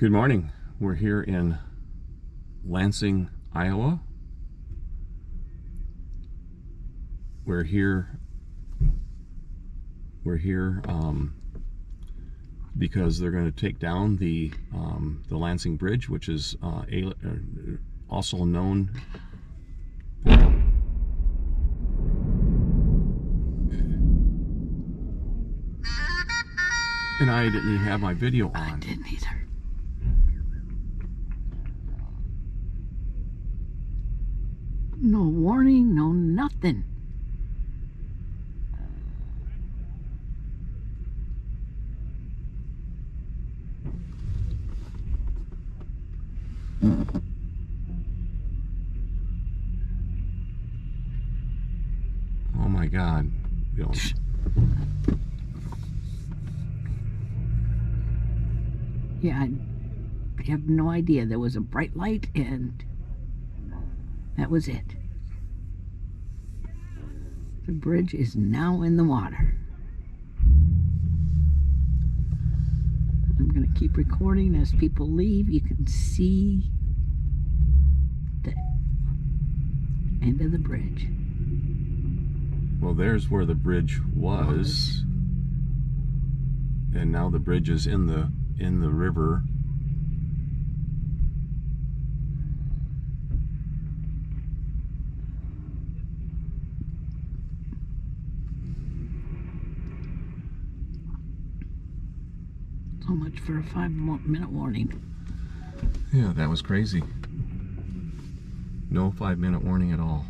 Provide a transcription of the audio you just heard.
Good morning. We're here in Lansing, Iowa. We're here because they're going to take down the Lansing Bridge, which is also known and I didn't even have my video on. I didn't either. No warning, no nothing. Oh my God. You know, Yeah, I have no idea. There was a bright light and that was it. The bridge is now in the water. I'm going to keep recording as people leave. You can see the end of the bridge. well, there's where the bridge was, and now the bridge is in the river. So much for a 5-minute warning. Yeah, that was crazy. No 5-minute warning at all.